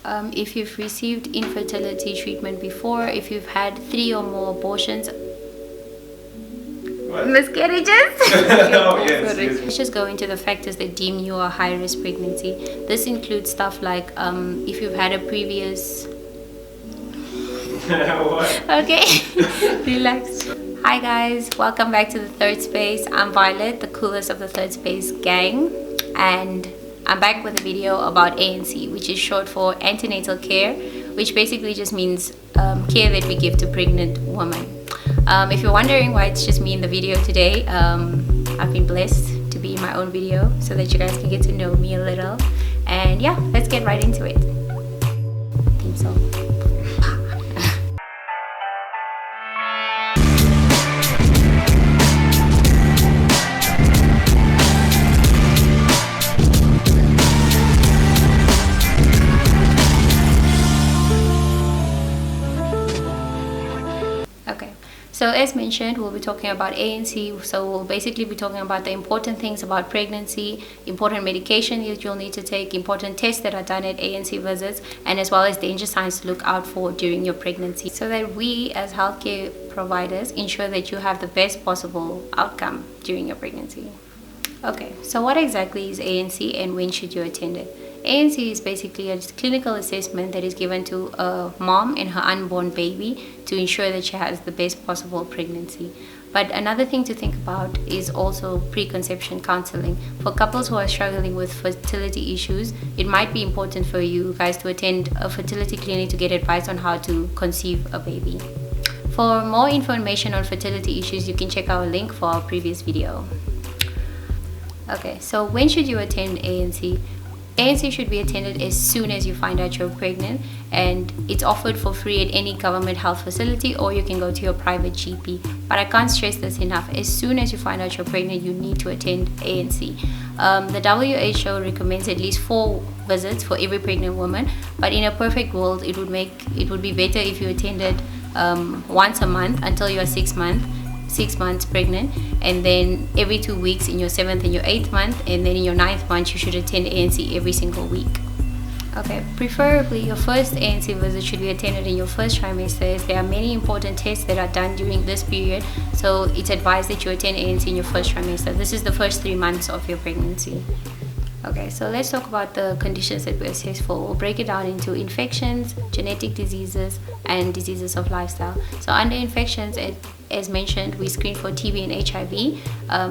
if you've received infertility treatment before, if you've had 3 or more abortions. What? Miscarriages. Oh, yes. Let's just go into the factors that deem you a high-risk pregnancy. This includes stuff like if you've had a previous. What? Okay, relax. Hi guys, welcome back to the Third Space. I'm Violet, the coolest of the Third Space gang, and I'm back with a video about ANC, which is short for antenatal care, which basically just means care that we give to pregnant women. If you're wondering why it's just me in the video today, I've been blessed to be in my own video so that you guys can get to know me a little. And yeah, let's get right into it. Theme song. So as mentioned, we'll be talking about ANC. So we'll basically be talking about the important things about pregnancy, important medication that you'll need to take, important tests that are done at ANC visits, and as well as danger signs to look out for during your pregnancy, so that we as healthcare providers ensure that you have the best possible outcome during your pregnancy. Okay, so what exactly is ANC and when should you attend it? ANC is basically a clinical assessment that is given to a mom and her unborn baby to ensure that she has the best possible pregnancy. But another thing to think about is also preconception counseling. For couples who are struggling with fertility issues, it might be important for you guys to attend a fertility clinic to get advice on how to conceive a baby. For more information on fertility issues, you can check our link for our previous video. Okay, so when should you attend ANC? ANC should be attended as soon as you find out you're pregnant, and it's offered for free at any government health facility, or you can go to your private GP. But I can't stress this enough. As soon as you find out you're pregnant, you need to attend ANC. The WHO recommends at least 4 visits for every pregnant woman, but in a perfect world, it would be better if you attended once a month until you are 6 months pregnant, and then every 2 weeks in your 7th and your 8th month, and then in your 9th month you should attend ANC every single week. Okay, preferably your first ANC visit should be attended in your first trimester, as there are many important tests that are done during this period, so it's advised that you attend ANC in your first trimester. This is the first 3 months of your pregnancy. Okay, so let's talk about the conditions that we assess for. We'll break it down into infections, genetic diseases, and diseases of lifestyle. So under infections, as mentioned, we screen for TB and HIV,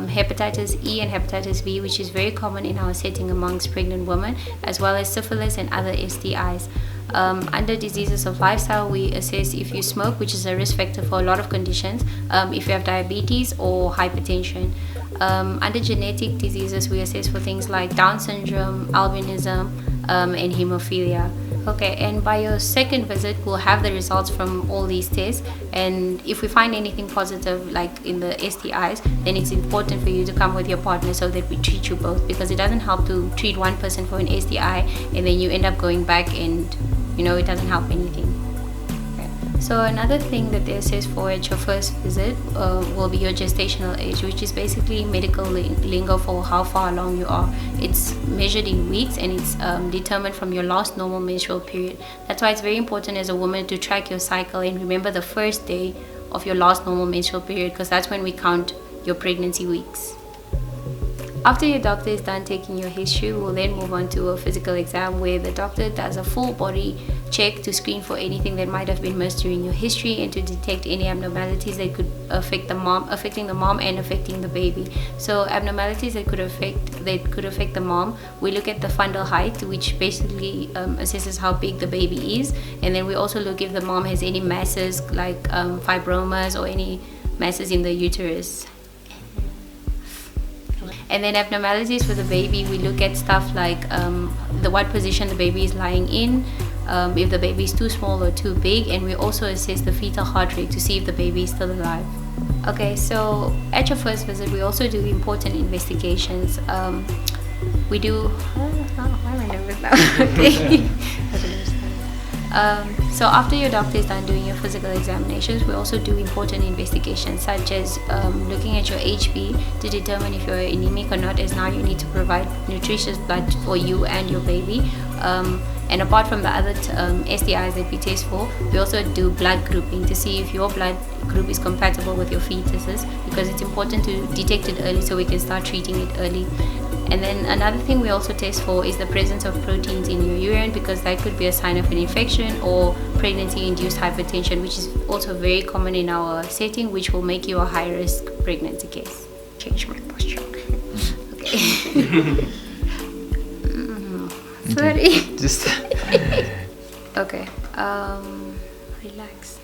hepatitis E and hepatitis B, which is very common in our setting amongst pregnant women, as well as syphilis and other STIs. Under diseases of lifestyle, we assess if you smoke, which is a risk factor for a lot of conditions, if you have diabetes or hypertension. Under genetic diseases, we assess for things like Down syndrome, albinism, and hemophilia. Okay, and by your second visit, we'll have the results from all these tests, and if we find anything positive like in the STIs, then it's important for you to come with your partner so that we treat you both, because it doesn't help to treat one person for an STI and then you end up going back and it doesn't help anything. So another thing that they assess for at your first visit will be your gestational age, which is basically medical lingo for how far along you are. It's measured in weeks, and it's determined from your last normal menstrual period. That's why it's very important as a woman to track your cycle and remember the first day of your last normal menstrual period, because that's when we count your pregnancy weeks. After your doctor is done taking your history, we'll then move on to a physical exam where the doctor does a full body check to screen for anything that might have been missed during your history and to detect any abnormalities that could affecting the mom and affecting the baby. So abnormalities that could affect the mom, we look at the fundal height, which basically assesses how big the baby is, and then we also look if the mom has any masses like fibromas or any masses in the uterus. And then abnormalities for the baby, we look at stuff like what position the baby is lying in, if the baby is too small or too big, and we also assess the fetal heart rate to see if the baby is still alive. Okay, so at your first visit, we also do important investigations. Why am I nervous now? Okay. So after your doctor is done doing your physical examinations, we also do important investigations such as looking at your HB to determine if you're anemic or not, as now you need to provide nutritious blood for you and your baby. And apart from the other STIs that we test for, we also do blood grouping to see if your blood group is compatible with your fetuses, because it's important to detect it early so we can start treating it early. And then another thing we also test for is the presence of proteins in your urine, because that could be a sign of an infection or pregnancy-induced hypertension, which is also very common in our setting, which will make you a high-risk pregnancy case. Change my posture. Okay. Sorry. Just Okay. Relax.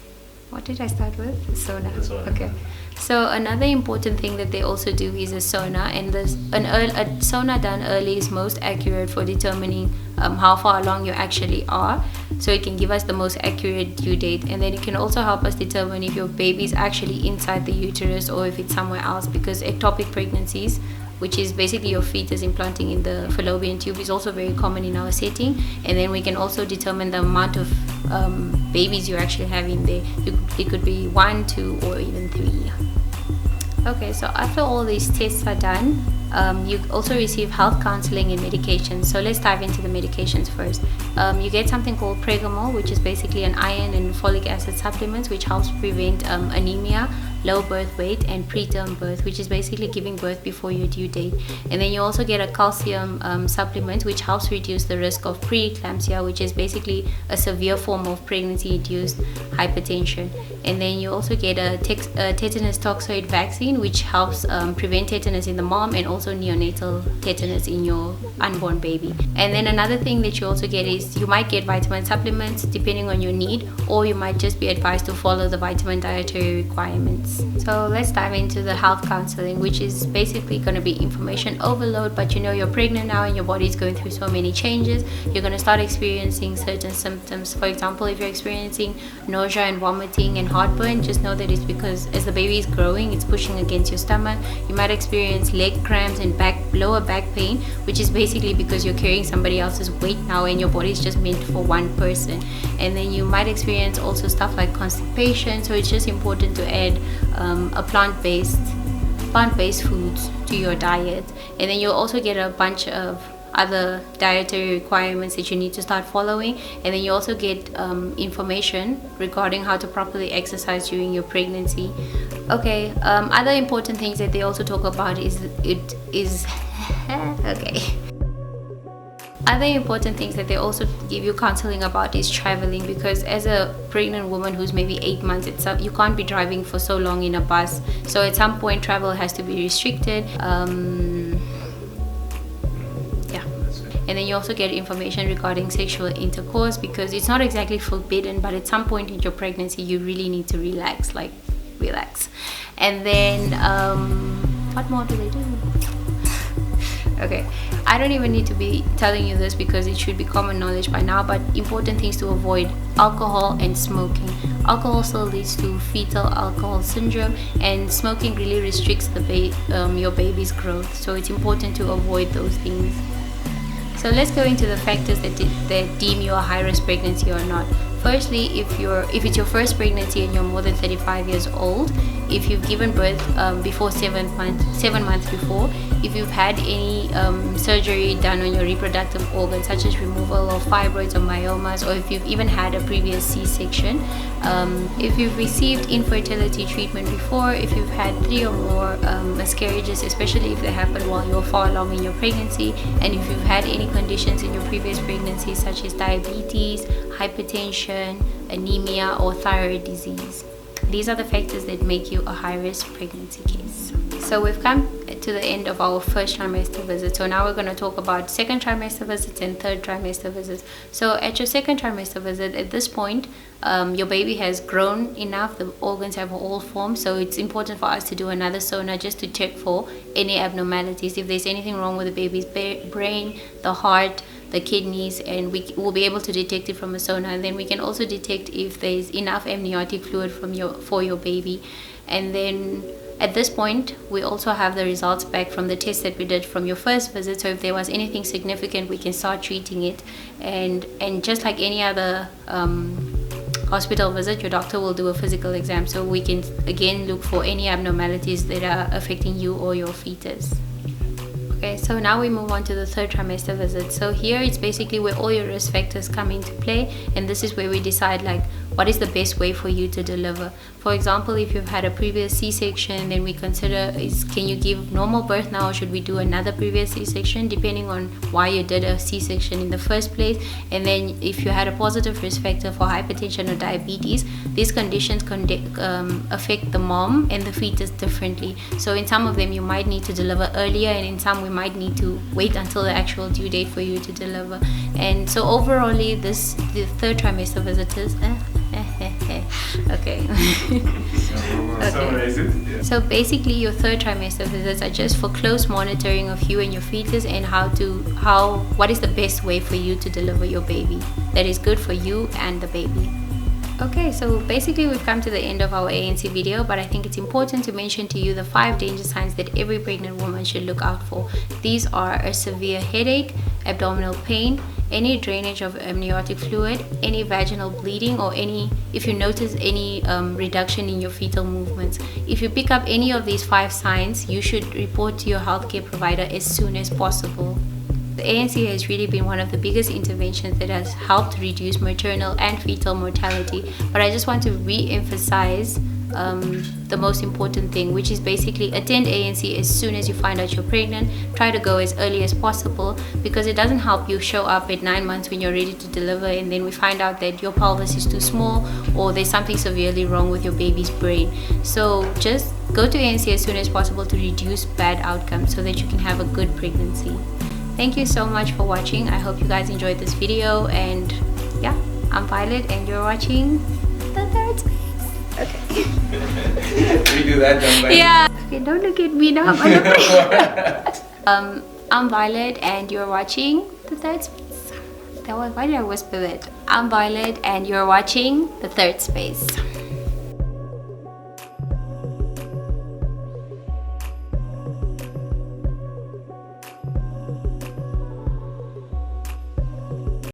What did I start with? SONA. Okay. So another important thing that they also do is a SONA, and a SONA done early is most accurate for determining how far along you actually are. So it can give us the most accurate due date, and then it can also help us determine if your baby is actually inside the uterus or if it's somewhere else, because ectopic pregnancies, which is basically your fetus implanting in the fallopian tube, is also very common in our setting. And then we can also determine the amount of babies you're actually having there. It could be 1, 2, or even 3. Okay, so after all these tests are done, you also receive health counseling and medications. So let's dive into the medications first. You get something called Pregomol, which is basically an iron and folic acid supplement, which helps prevent anemia, low birth weight, and preterm birth, which is basically giving birth before your due date. And then you also get a calcium supplement, which helps reduce the risk of preeclampsia, which is basically a severe form of pregnancy-induced hypertension. And then you also get a tetanus toxoid vaccine, which helps prevent tetanus in the mom and also neonatal tetanus in your unborn baby. And then another thing that you also get is you might get vitamin supplements depending on your need, or you might just be advised to follow the vitamin dietary requirements. So let's dive into the health counseling, which is basically going to be information overload, but you know you're pregnant now and your body is going through so many changes. You're going to start experiencing certain symptoms. For example, if you're experiencing nausea and vomiting and heartburn, just know that it's because as the baby is growing, it's pushing against your stomach. You might experience leg cramps and lower back pain, which is basically because you're carrying somebody else's weight now and your body is just meant for one person. And then you might experience also stuff like constipation, so it's just important to add a plant-based foods to your diet. And then you'll also get a bunch of other dietary requirements that you need to start following. And then you also get information regarding how to properly exercise during your pregnancy. Okay, other important things that they also talk about is okay. Other important things that they also give you counseling about is traveling, because as a pregnant woman who's maybe 8 months, you can't be driving for so long in a bus. So at some point travel has to be restricted. And then you also get information regarding sexual intercourse, because it's not exactly forbidden, but at some point in your pregnancy you really need to relax. And then what more do they do? Okay, I don't even need to be telling you this because it should be common knowledge by now, but important things to avoid: alcohol and smoking. Alcohol still leads to fetal alcohol syndrome, and smoking really restricts your baby's growth, so it's important to avoid those things. So let's go into the factors that deem you a high-risk pregnancy or not. Firstly, if it's your first pregnancy and you're more than 35 years old, if you've given birth before 7 months before, if you've had any surgery done on your reproductive organs, such as removal of fibroids or myomas, or if you've even had a previous C-section, if you've received infertility treatment before, if you've had 3 or more miscarriages, especially if they happened while you're far along in your pregnancy, and if you've had any conditions in your previous pregnancy such as diabetes, hypertension, anemia, or thyroid disease. These are the factors that make you a high-risk pregnancy case. So we've come to the end of our first trimester visit. So now we're going to talk about second trimester visits and third trimester visits. So at your second trimester visit, at this point, your baby has grown enough, the organs have all formed, so it's important for us to do another SONA just to check for any abnormalities, if there's anything wrong with the baby's brain, the heart, the kidneys, and we will be able to detect it from a SONA. And then we can also detect if there's enough amniotic fluid for your baby. And then at this point, we also have the results back from the test that we did from your first visit. So if there was anything significant, we can start treating it. And just like any other hospital visit, your doctor will do a physical exam, so we can again look for any abnormalities that are affecting you or your fetus. Okay, so now we move on to the third trimester visit. So here it's basically where all your risk factors come into play, and this is where we decide like what is the best way for you to deliver. For example, if you've had a previous C-section, then we consider can you give normal birth now, or should we do another previous C-section, depending on why you did a C-section in the first place. And then if you had a positive risk factor for hypertension or diabetes, these conditions affect the mom and the fetus differently. So in some of them you might need to deliver earlier, and in some we might need to wait until the actual due date for you to deliver. And so overall, the third trimester visitors okay. Summarize it. Yeah. So basically your third trimester visits are just for close monitoring of you and your fetus, and what is the best way for you to deliver your baby that is good for you and the baby. Okay, so basically we've come to the end of our ANC video, but I think it's important to mention to you the 5 danger signs that every pregnant woman should look out for. These are a severe headache, abdominal pain, any drainage of amniotic fluid, any vaginal bleeding, or if you notice any reduction in your fetal movements. If you pick up any of these 5 signs, you should report to your healthcare provider as soon as possible. The ANC has really been one of the biggest interventions that has helped reduce maternal and fetal mortality, but I just want to re-emphasize the most important thing, which is basically attend ANC as soon as you find out you're pregnant. Try to go as early as possible, because it doesn't help you show up at 9 months when you're ready to deliver and then we find out that your pelvis is too small or there's something severely wrong with your baby's brain. So just go to ANC as soon as possible to reduce bad outcomes so that you can have a good pregnancy. Thank you so much for watching. I hope you guys enjoyed this video, and yeah, I'm Violet and you're watching the third space. Okay. Redo that, don't bite. Yeah. Okay, don't look at me now. I'm Violet and you're watching the third space. Why did I whisper that? I'm Violet and you're watching the third space.